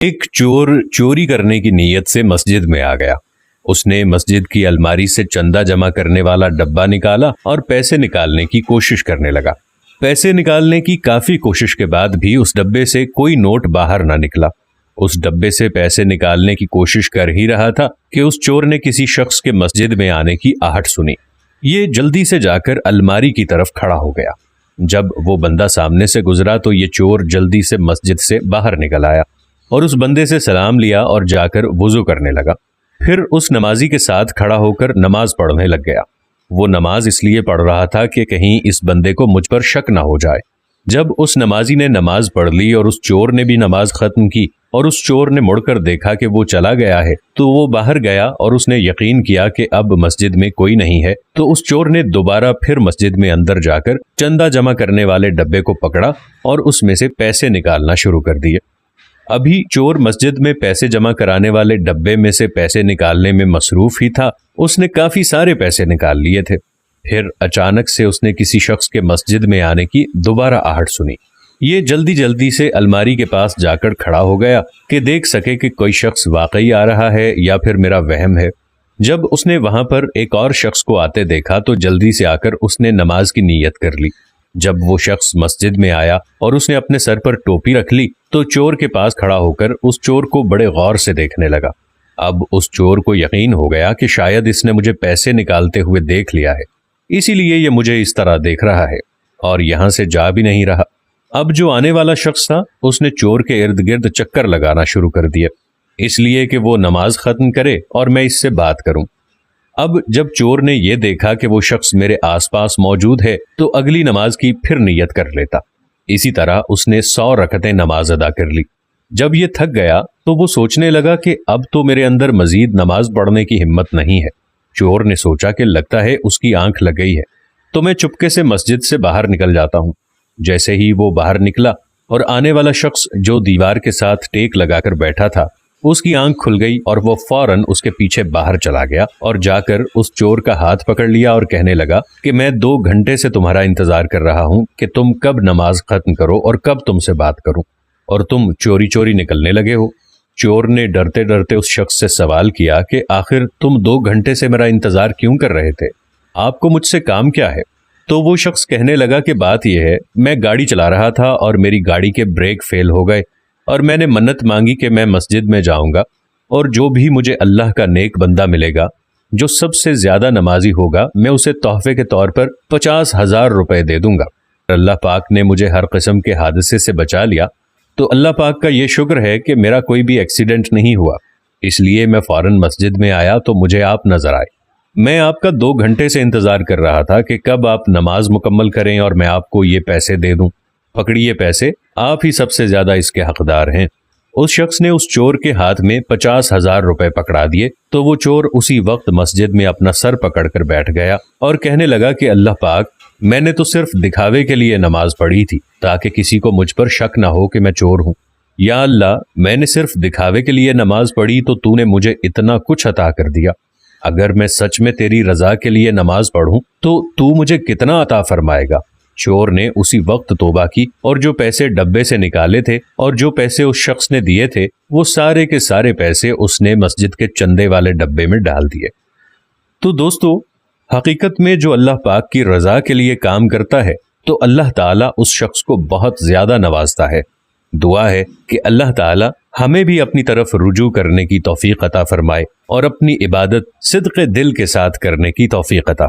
ایک چور چوری کرنے کی نیت سے مسجد میں آ گیا۔ اس نے مسجد کی الماری سے چندہ جمع کرنے والا ڈبہ نکالا اور پیسے نکالنے کی کوشش کرنے لگا۔ پیسے نکالنے کی کافی کوشش کے بعد بھی اس ڈبے سے کوئی نوٹ باہر نہ نکلا۔ اس ڈبے سے پیسے نکالنے کی کوشش کر ہی رہا تھا کہ اس چور نے کسی شخص کے مسجد میں آنے کی آہٹ سنی۔ یہ جلدی سے جا کر الماری کی طرف کھڑا ہو گیا۔ جب وہ بندہ سامنے سے گزرا تو یہ چور جلدی سے مسجد سے باہر نکل آیا اور اس بندے سے سلام لیا اور جا کر وضو کرنے لگا۔ پھر اس نمازی کے ساتھ کھڑا ہو کر نماز پڑھنے لگ گیا۔ وہ نماز اس لیے پڑھ رہا تھا کہ کہیں اس بندے کو مجھ پر شک نہ ہو جائے۔ جب اس نمازی نے نماز پڑھ لی اور اس چور نے بھی نماز ختم کی اور اس چور نے مڑ کر دیکھا کہ وہ چلا گیا ہے تو وہ باہر گیا اور اس نے یقین کیا کہ اب مسجد میں کوئی نہیں ہے، تو اس چور نے دوبارہ پھر مسجد میں اندر جا کر چندہ جمع کرنے والے ڈبے کو پکڑا اور اس میں سے پیسے نکالنا شروع کر دیے۔ ابھی چور مسجد میں پیسے جمع کرانے والے ڈبے میں سے پیسے نکالنے میں مصروف ہی تھا، اس نے کافی سارے پیسے نکال لیے تھے۔ پھر اچانک سے اس نے کسی شخص کے مسجد میں آنے کی دوبارہ آہٹ سنی۔ یہ جلدی سے الماری کے پاس جا کر کھڑا ہو گیا کہ دیکھ سکے کہ کوئی شخص واقعی آ رہا ہے یا پھر میرا وہم ہے۔ جب اس نے وہاں پر ایک اور شخص کو آتے دیکھا تو جلدی سے آ کر اس نے نماز کی نیت کر لی۔ جب وہ شخص مسجد میں آیا اور اس نے اپنے سر پر ٹوپی رکھ لی تو چور کے پاس کھڑا ہو کر اس چور کو بڑے غور سے دیکھنے لگا۔ اب اس چور کو یقین ہو گیا کہ شاید اس نے مجھے پیسے نکالتے ہوئے دیکھ لیا ہے، اسی لیے یہ مجھے اس طرح دیکھ رہا ہے اور یہاں سے جا بھی نہیں رہا۔ اب جو آنے والا شخص تھا اس نے چور کے ارد گرد چکر لگانا شروع کر دیا، اس لیے کہ وہ نماز ختم کرے اور میں اس سے بات کروں۔ اب جب چور نے یہ دیکھا کہ وہ شخص میرے آس پاس موجود ہے تو اگلی نماز کی پھر نیت کر لیتا۔ اسی طرح اس نے 100 رکعتیں نماز ادا کر لی۔ جب یہ تھک گیا تو وہ سوچنے لگا کہ اب تو میرے اندر مزید نماز پڑھنے کی ہمت نہیں ہے۔ چور نے سوچا کہ لگتا ہے اس کی آنکھ لگ گئی ہے، تو میں چپکے سے مسجد سے باہر نکل جاتا ہوں۔ جیسے ہی وہ باہر نکلا اور آنے والا شخص جو دیوار کے ساتھ ٹیک لگا کر بیٹھا تھا اس کی آنکھ کھل گئی اور وہ فوراً اس کے پیچھے باہر چلا گیا اور جا کر اس چور کا ہاتھ پکڑ لیا اور کہنے لگا کہ میں 2 گھنٹے سے تمہارا انتظار کر رہا ہوں کہ تم کب نماز ختم کرو اور کب تم سے بات کروں، اور تم چوری چوری نکلنے لگے ہو۔ چور نے ڈرتے ڈرتے اس شخص سے سوال کیا کہ آخر تم 2 گھنٹے سے میرا انتظار کیوں کر رہے تھے؟ آپ کو مجھ سے کام کیا ہے؟ تو وہ شخص کہنے لگا کہ بات یہ ہے، میں گاڑی چلا رہا تھا اور میری گاڑی کے بریک فیل ہو گئے اور میں نے منت مانگی کہ میں مسجد میں جاؤں گا اور جو بھی مجھے اللہ کا نیک بندہ ملے گا جو سب سے زیادہ نمازی ہوگا میں اسے تحفے کے طور پر 50,000 روپے دے دوں گا۔ اللہ پاک نے مجھے ہر قسم کے حادثے سے بچا لیا، تو اللہ پاک کا یہ شکر ہے کہ میرا کوئی بھی ایکسیڈنٹ نہیں ہوا، اس لیے میں فوراً مسجد میں آیا تو مجھے آپ نظر آئے۔ میں آپ کا 2 گھنٹے سے انتظار کر رہا تھا کہ کب آپ نماز مکمل کریں اور میں آپ کو یہ پیسے دے دوں۔ پکڑیے پیسے، آپ ہی سب سے زیادہ اس کے حقدار ہیں۔ اس شخص نے اس چور کے ہاتھ میں 50,000 روپے پکڑا دیے تو وہ چور اسی وقت مسجد میں اپنا سر پکڑ کر بیٹھ گیا اور کہنے لگا کہ اللہ پاک، میں نے تو صرف دکھاوے کے لیے نماز پڑھی تھی تاکہ کسی کو مجھ پر شک نہ ہو کہ میں چور ہوں۔ یا اللہ، میں نے صرف دکھاوے کے لیے نماز پڑھی تو تو نے مجھے اتنا کچھ عطا کر دیا۔ اگر میں سچ میں تیری رضا کے لیے نماز پڑھوں تو مجھے کتنا عطا فرمائے گا۔ چور نے اسی وقت توبہ کی اور جو پیسے ڈبے سے نکالے تھے اور جو پیسے اس شخص نے دیے تھے وہ سارے کے سارے پیسے اس نے مسجد کے چندے والے ڈبے میں ڈال دیے۔ تو دوستو، حقیقت میں جو اللہ پاک کی رضا کے لیے کام کرتا ہے تو اللہ تعالیٰ اس شخص کو بہت زیادہ نوازتا ہے۔ دعا ہے کہ اللہ تعالیٰ ہمیں بھی اپنی طرف رجوع کرنے کی توفیق عطا فرمائے اور اپنی عبادت صدق دل کے ساتھ کرنے کی توفیق عطا